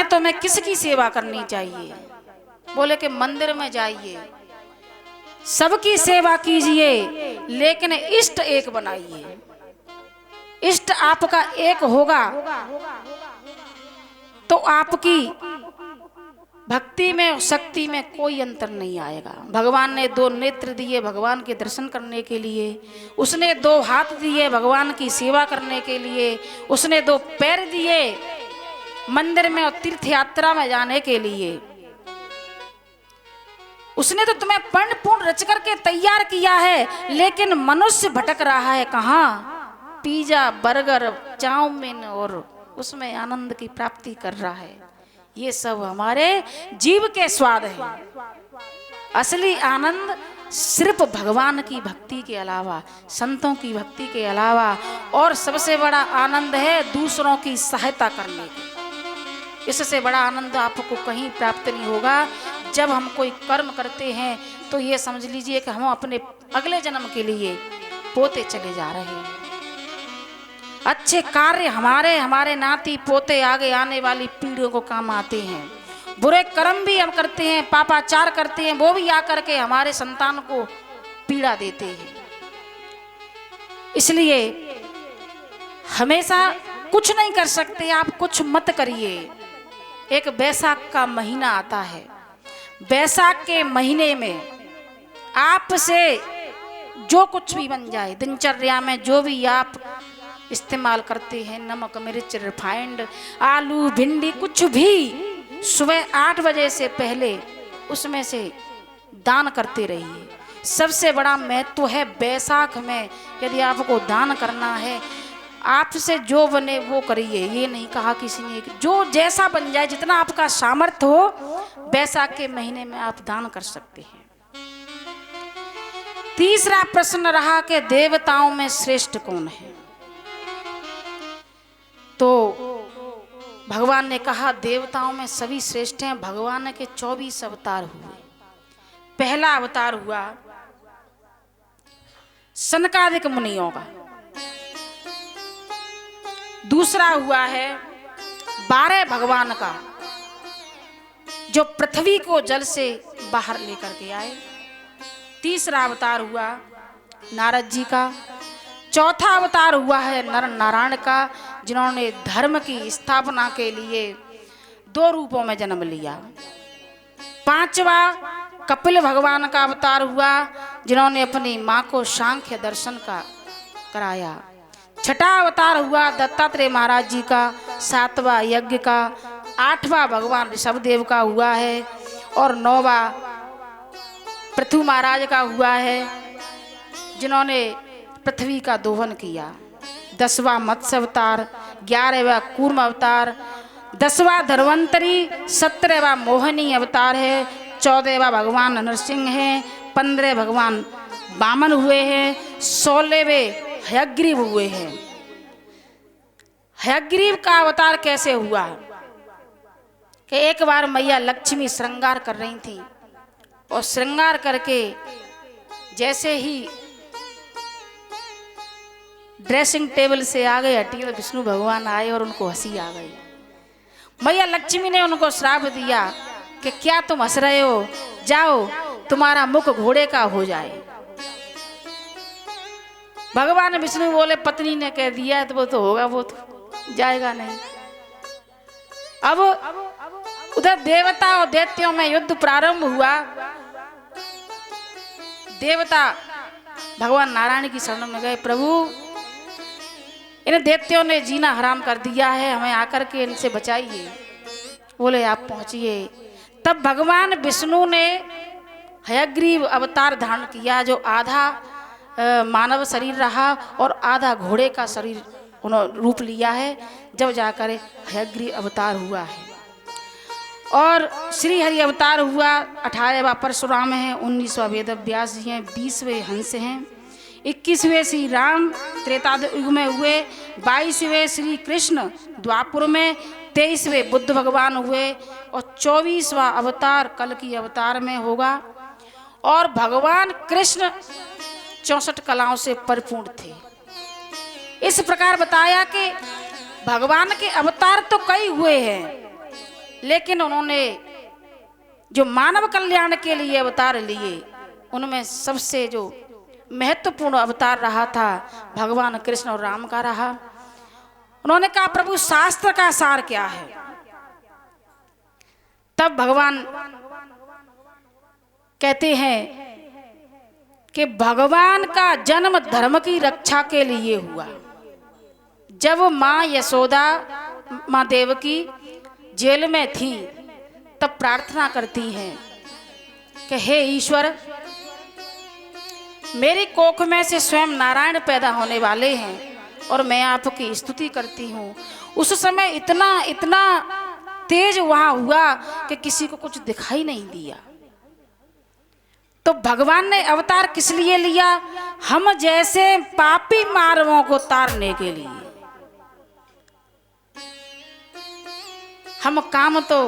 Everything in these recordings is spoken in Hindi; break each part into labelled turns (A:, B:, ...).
A: हैं तो मैं किसकी सेवा करनी चाहिए? बोले कि मंदिर में जाइए, सबकी सेवा कीजिए, लेकिन इष्ट एक बनाइए। इष्ट आपका एक होगा तो आपकी भक्ति में, शक्ति में कोई अंतर नहीं आएगा। भगवान ने 2 नेत्र दिए भगवान के दर्शन करने के लिए, उसने 2 हाथ दिए भगवान की सेवा करने के लिए, उसने 2 पैर दिए मंदिर में और तीर्थ यात्रा में जाने के लिए। उसने तो तुम्हें पर्ण पूर्ण रच करके तैयार किया है, लेकिन मनुष्य भटक रहा है कहाँ? पिज्जा, बर्गर, चाउमीन और उसमें आनंद की प्राप्ति कर रहा है। ये सब हमारे जीव के स्वाद है। असली आनंद सिर्फ भगवान की भक्ति के अलावा, संतों की भक्ति के अलावा, और सबसे बड़ा आनंद है दूसरों की सहायता करने का। इससे बड़ा आनंद आपको कहीं प्राप्त नहीं होगा। जब हम कोई कर्म करते हैं तो ये समझ लीजिए कि हम अपने अगले जन्म के लिए पोते चले जा रहे हैं। अच्छे कार्य हमारे नाती पोते आगे आने वाली पीढ़ियों को काम आते हैं। बुरे कर्म भी हम करते हैं, पापाचार करते हैं, वो भी आकर के हमारे संतान को पीड़ा देते हैं। इसलिए हमेशा कुछ नहीं कर सकते आप, कुछ मत करिए। एक वैशाख का महीना आता है, वैशाख के महीने में आपसे जो कुछ भी बन जाए, दिनचर्या में जो भी आप इस्तेमाल करते हैं, नमक, मिर्च, रिफाइंड, आलू, भिंडी, कुछ भी, सुबह 8 बजे से पहले उसमें से दान करते रहिए। सबसे बड़ा महत्व है बैसाख में, यदि आपको दान करना है, आपसे जो बने वो करिए। ये नहीं कहा किसी ने, जो जैसा बन जाए, जितना आपका सामर्थ्य हो, बैसाख के महीने में आप दान कर सकते हैं। तीसरा प्रश्न रहा कि देवताओं में श्रेष्ठ कौन है? तो भगवान ने कहा देवताओं में सभी श्रेष्ठ हैं। भगवान के 24 अवतार हुए। पहला अवतार हुआ सनकादिक मुनियों का, दूसरा हुआ है 12 भगवान का, जो पृथ्वी को जल से बाहर लेकर के आए। तीसरा अवतार हुआ नारद जी का। चौथा अवतार हुआ है नर नारायण का, जिन्होंने धर्म की स्थापना के लिए 2 रूपों में जन्म लिया। पांचवा कपिल भगवान का अवतार हुआ, जिन्होंने अपनी माँ को सांख्य दर्शन का कराया। छठा अवतार हुआ दत्तात्रेय महाराज जी का, 7वां यज्ञ का, 8वां भगवान ऋषभदेव का हुआ है, और 9वां पृथु महाराज का हुआ है, जिन्होंने पृथ्वी का दोहन किया। 10वां मत्स्य अवतार, 11वां कूर्म अवतार, 10वां धन्वंतरी, 17वां मोहिनी अवतार है, 14वां भगवान नरसिंह है, 15 भगवान वामन हुए हैं, 16वें हयग्रीव हुए हैं। हयग्रीव का अवतार कैसे हुआ कि एक बार मैया लक्ष्मी श्रृंगार कर रही थी, और श्रृंगार करके जैसे ही ड्रेसिंग टेबल से आ गए हटी, तो विष्णु भगवान आए और उनको हंसी आ गई। मैया लक्ष्मी ने उनको श्राप दिया कि क्या तुम हंस रहे हो, जाओ तुम्हारा मुख घोड़े का हो जाए। भगवान विष्णु बोले पत्नी ने कह दिया है तो वो तो होगा, वो तो जाएगा नहीं। अब उधर देवता और दैत्यों में युद्ध प्रारंभ हुआ। देवता भगवान नारायण की शरण में गए, प्रभु इन दैत्यों ने जीना हराम कर दिया है, हमें आकर के इनसे बचाइए। बोले आप पहुंचिए। तब भगवान विष्णु ने हयग्रीव अवतार धारण किया, जो आधा मानव शरीर रहा और आधा घोड़े का शरीर उन्होंने रूप लिया है, जब जाकर हयग्रीव अवतार हुआ है। और श्री हरि अवतार हुआ। 18वां परशुराम है, 19वां वेद व्यास जी हैं, 20वें हंस हैं, 21वें श्री राम त्रेता युग में हुए, 22वें श्री कृष्ण द्वापुर में, 23वें बुद्ध भगवान हुए, और 24वां अवतार कल की अवतार में होगा। और भगवान कृष्ण 64 कलाओं से परिपूर्ण थे। इस प्रकार बताया कि भगवान के अवतार तो कई हुए हैं, लेकिन उन्होंने जो मानव कल्याण के लिए अवतार लिए, उनमें सबसे जो महत्वपूर्ण अवतार रहा था भगवान कृष्ण और राम का रहा। उन्होंने कहा प्रभु शास्त्र का सार क्या है। तब भगवान कहते हैं कि भगवान का जन्म धर्म की रक्षा के लिए हुआ। जब माँ यशोदा, माँ देवकी जेल में थी, तब प्रार्थना करती हैं कि हे ईश्वर, मेरी कोख में से स्वयं नारायण पैदा होने वाले हैं और मैं आपकी स्तुति करती हूँ। उस समय इतना इतना तेज वहां हुआ कि किसी को कुछ दिखाई नहीं दिया। तो भगवान ने अवतार किस लिए लिया? हम जैसे पापी मानवों को तारने के लिए। हम काम तो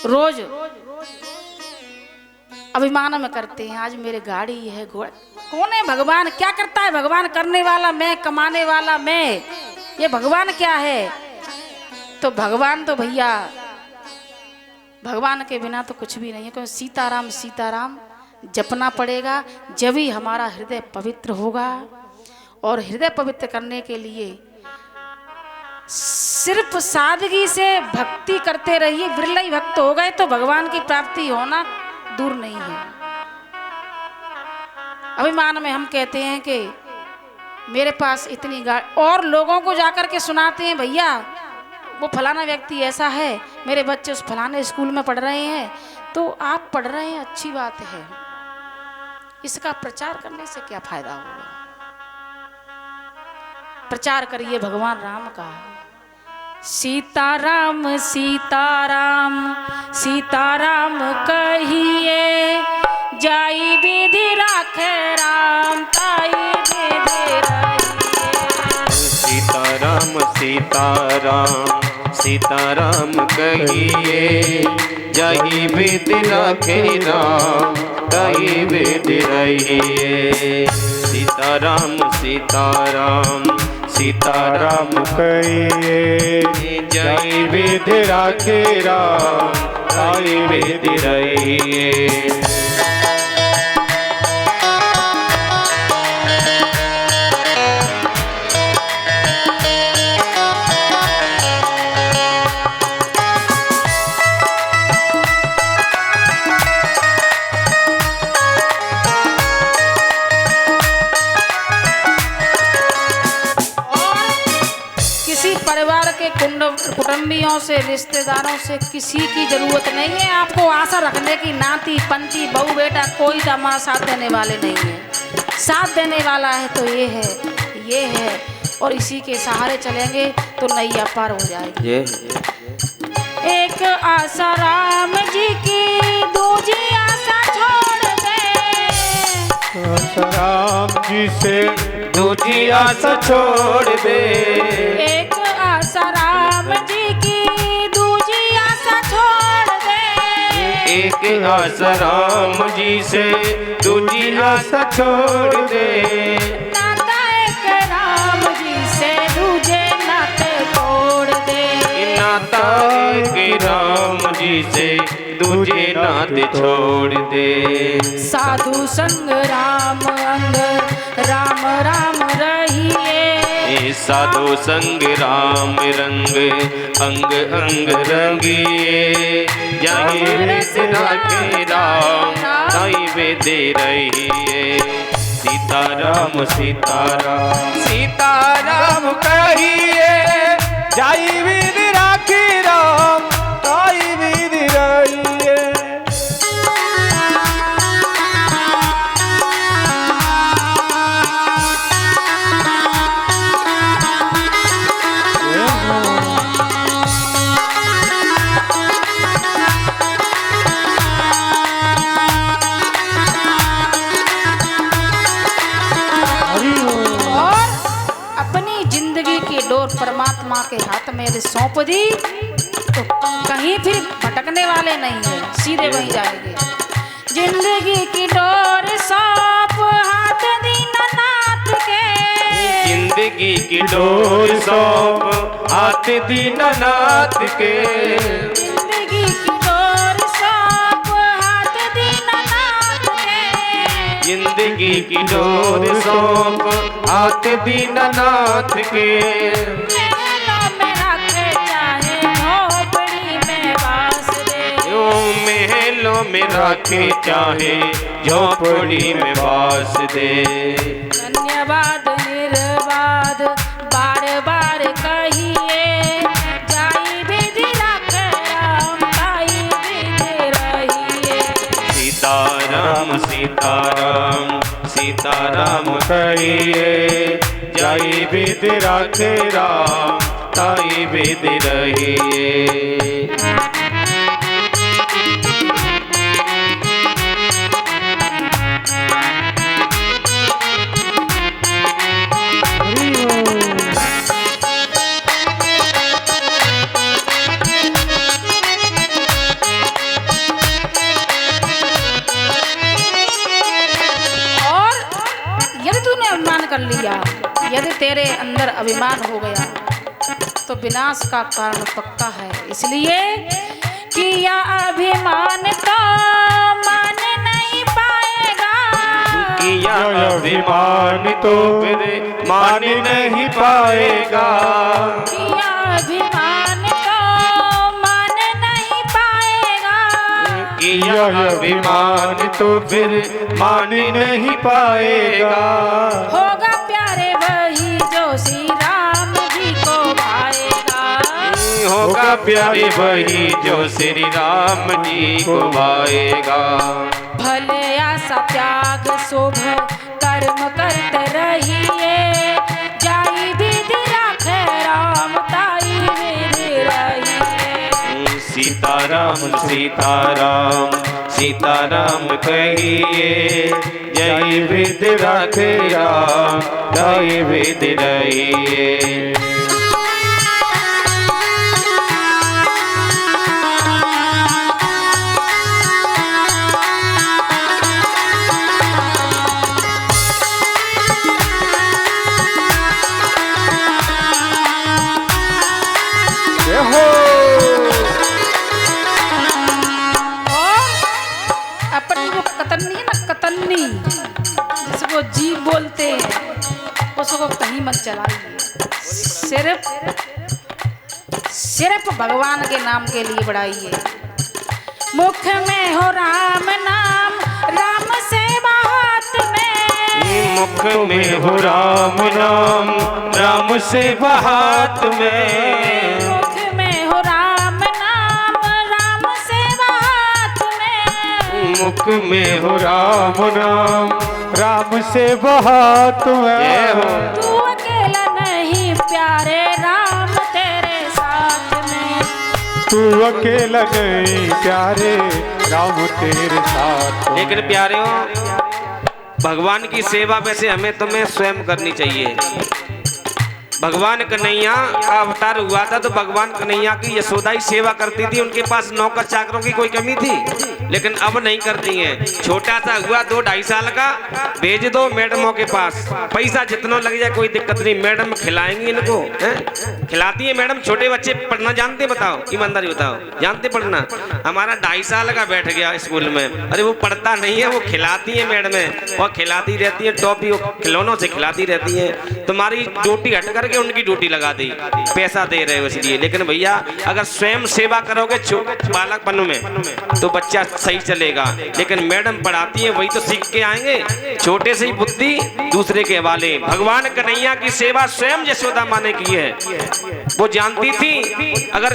A: रोज अभिमान में करते हैं, आज मेरे गाड़ी है, घोड़ा। कौन है भगवान? क्या करता है भगवान? करने वाला मैं, कमाने वाला मैं। ये भगवान क्या है? तो भगवान तो भैया, भगवान के बिना तो कुछ भी नहीं है। क्योंकि सीताराम सीताराम जपना पड़ेगा, जब ही हमारा हृदय पवित्र होगा। और हृदय पवित्र करने के लिए सिर्फ सादगी से भक्ति करते रहिए। विरले भक्त हो गए तो भगवान की प्राप्ति होना दूर नहीं है। अभिमान में हम कहते हैं कि मेरे पास इतनी गाड़ी, और लोगों को जाकर के सुनाते हैं भैया वो फलाना व्यक्ति ऐसा है, मेरे बच्चे उस फलाने स्कूल में पढ़ रहे हैं। तो आप पढ़ रहे हैं, अच्छी बात है, इसका प्रचार करने से क्या फायदा होगा? प्रचार करिए भगवान राम का। सीताराम सीताराम सीताराम कहिए, जाई विधि राखे राम ताई विधि रहिए।
B: सीताराम सीताराम सीताराम कहिए, जाई विधि राखे राम ताई विधि रहिए। सीताराम सीताराम सीताराम कहिए, जाई विधि राखे राम ताई विधि रहिए।
A: कुटुंबियों से, रिश्तेदारों से किसी की जरूरत नहीं है आपको आशा रखने की। नाती पंती बहू बेटा कोई हमारा साथ देने वाले नहीं है। साथ देने वाला है तो ये है, ये है, और इसी के सहारे चलेंगे तो नैया पार हो जाएगी। एक आशा राम जी की, दूजी आशा छोड़ दे।
B: राम जी से दूजी आशा छोड़ दे।
A: एक आशा राम जी की, दूजी आशा छोड़ दे।
B: एक आशा राम जी से दूजी आशा छोड़ दे।
A: नाता एक राम जी से दूजे नाते तोड़ दे।
B: नाता एक राम जी से दूजे नाते छोड़ दे।
A: साधु संग राम अंग राम राम रहिए।
B: साधु संग राम रंग अंग अंग रंगिए। जाहि विधि राखे राम ताई विधि रहिए। सीताराम सीताराम सीताराम कहिए, जाहि विधि राखे राम ताई विधि रहिए।
A: डोर परमात्मा के हाथ में यदि सौंप दी तो कहीं फिर भटकने वाले नहीं है, सीधे वहीं जाएंगे। जिंदगी की डोर सौंप हाथ दीनानाथ के।
B: जिंदगी की डोर सौंप हाथ दीनानाथ के।
A: जिंदगी
B: जिंदगी की डोर सौंप हाथ दीनानाथ के।
A: महलों में रखे चाहे झोपड़ी में बास दे।
B: महलों में रखे चाहे झोपड़ी में बास दे।
A: धन्यवाद निर्वाद बार बार कहिए, जाई विधि रखे राम ताई विधि रहिए।
B: सीताराम सीताराम सीताराम कहिए, जाई विधि रखे राम ताई विधि रहिए।
A: कर लिया, यदि तेरे अंदर अभिमान हो गया तो विनाश का कारण पक्का है। इसलिए किया अभिमान तो मान नहीं पाएगा।
B: किया अभिमान तो फिर मान नहीं पाएगा।
A: किया अभिमान तो मान नहीं पाएगा।
B: किया अभिमान तो फिर मान नहीं पाएगा।
A: होगा प्यारे वही जो श्री राम जी को भाएगा।
B: होगा प्यारे वही जो श्री राम जी को भाएगा।
A: भले आशा त्याग शुभ कर्म करते रहिए, जाई विधि राखे राम ताई विधि रहिए।
B: सीताराम सीताराम सीताराम कहिए, जय विधि राखे राम ताई विधि रहिए।
A: जिसको जीव बोलते हैं उसको कहीं मत चलाइए। सिर्फ भगवान के नाम के लिए बढ़ाइए। मुख में हो राम नाम, राम सेवा हाथ में।
B: मुख में हो राम नाम, राम सेवा हाथ में।
A: मुख में हो राम नाम, राम सेवा हाथ में।
B: मुख में हो राम नाम,
C: राम से बहात में।
A: तू अकेला नहीं प्यारे राम तेरे साथ में।
C: तू अकेला नहीं प्यारे राम तेरे साथ।
B: लेकिन प्यारे हो, भगवान की सेवा वैसे हमें तुम्हें स्वयं करनी चाहिए। भगवान कन्हैया का अवतार हुआ था तो भगवान कन्हैया की यशोदा ही सेवा करती थी। उनके पास नौकर चाकरों की कोई कमी थी, लेकिन अब नहीं करती हैं। छोटा सा हुआ 2-2.5 साल का, भेज दो मैडमों के पास, पैसा जितना लग जाए कोई दिक्कत नहीं, मैडम खिलाएंगी इनको। खिलाती है मैडम। छोटे बच्चे पढ़ना जानते, बताओ ईमानदारी बताओ, जानते पढ़ना? हमारा 2.5 साल का बैठ गया स्कूल में, अरे वो पढ़ता नहीं है, वो खिलाती है मैडमें, और खिलाती रहती है टॉफी, खिलौनों से खिलाती रहती है। तुम्हारी ड्यूटी हट करके उनकी ड्यूटी लगा दी, पैसा दे रहे हो इसलिए। लेकिन भैया अगर स्वयं सेवा करोगे बालकपन में तो बच्चा सही चलेगा। लेकिन मैडम पढ़ाती है वही तो सीख के आएंगे। छोटे से ही बुद्धि दूसरे के हवाले। भगवान कन्हैया की सेवा स्वयं यशोदा माँ ने की है। वो जानती थी अगर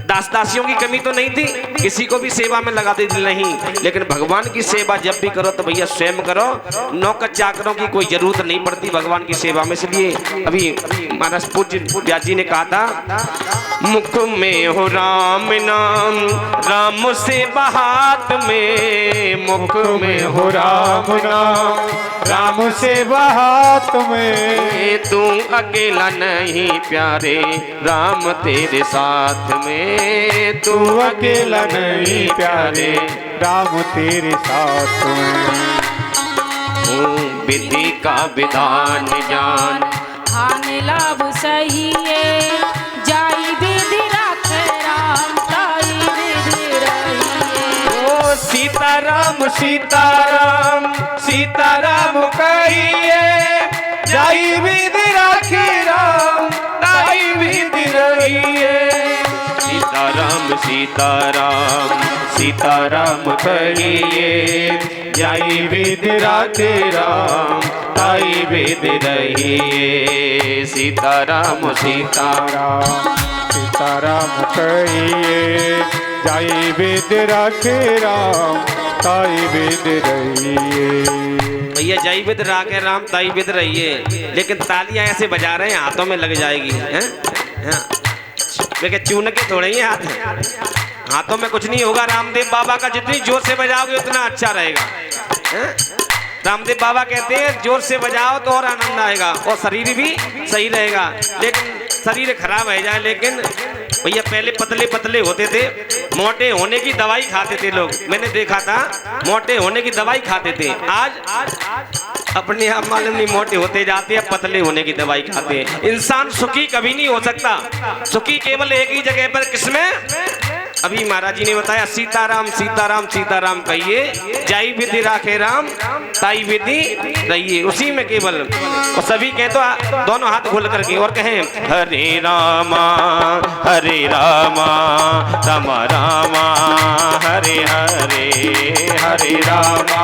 B: दास दासियों की कमी तो नहीं थी, किसी को भी सेवा में लगा दी नहीं। लेकिन भगवान की सेवा जब भी करो तो भैया स्वयं करो, नौकर चाकरों की कोई जरूरत नहीं पड़ती भगवान की सेवा में। इसलिए अभी महाराज पूज्य व्यास जी ने कहा था, मुख में हो राम नाम, राम सेवा हाथ में। मुख में हो राम नाम,
C: राम सेवा हाथ में।
B: तू अकेला नहीं प्यारे राम तेरे साथ में।
C: तू अकेला नहीं प्यारे राम तेरे साथ में।
B: विधि का विधान जान,
A: हानि लाभ सही है, जाई विधि राखे राम ताई विधि रहिए।
B: ओ सीताराम सीताराम सीताराम कहिए जाई विधि राखी राम ताई विधि रहिए सीताराम सीताराम सीताराम कहिए जाई विधि राखी राम ताई विधि रहिए सीताराम सीताराम
C: सीताराम कहिए जाई विधि राखे राम ताई विधि रहिए।
B: भैया जय विद राखे राम ताई विद रहिए, लेकिन तालियां ऐसे बजा रहे हैं हाथों में लग जाएगी हैं? चून के थोड़े ही हाथ हाथों में कुछ नहीं होगा। रामदेव बाबा का जितनी जोर से बजाओगे उतना अच्छा रहेगा हैं? रामदेव बाबा कहते हैं जोर से बजाओ तो और आनंद आएगा और शरीर भी सही रहेगा। लेकिन शरीर खराब हो जाए, लेकिन भैया पहले पतले पतले होते थे, मोटे होने की दवाई खाते थे लोग, मैंने देखा था मोटे होने की दवाई खाते थे। आज अपने आप मालूम नहीं मोटे होते जाते हैं, पतले होने की दवाई खाते हैं। इंसान सुखी कभी नहीं हो सकता, सुखी केवल एक ही जगह पर, किसमें? अभी महाराज जी ने बताया सीताराम सीताराम सीताराम कहिए जाई विधि राखे राम ताई विधि रहिए, उसी में केवल। और सभी कहे तो दोनों हाथ खोल करके और कहें हरे रामा राम रामा हरे हरे हरे रामा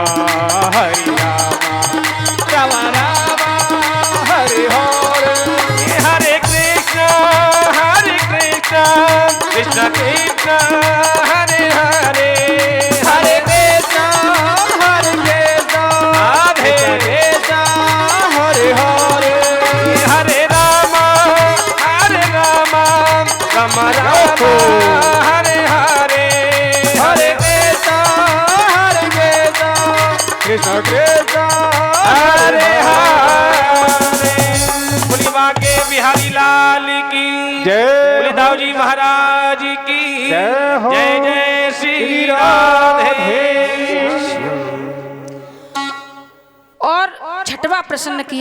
B: राम रामा हरे हरे हरे कृष्ण कृष्ण कृष्ण हरे हरे हरे कृष्ण राधे कृष्ण हरे हरे हरे राम राम राम हरे हरे हरे कृष्ण कृष्ण कृष्ण हरे हरे। बुलिवा के बिहारी लाल की
C: जय,
B: बुलिदाऊ जी महाराज की
C: जय हो।
B: जय जय श्री राधे।
A: और छठवा प्रश्न किया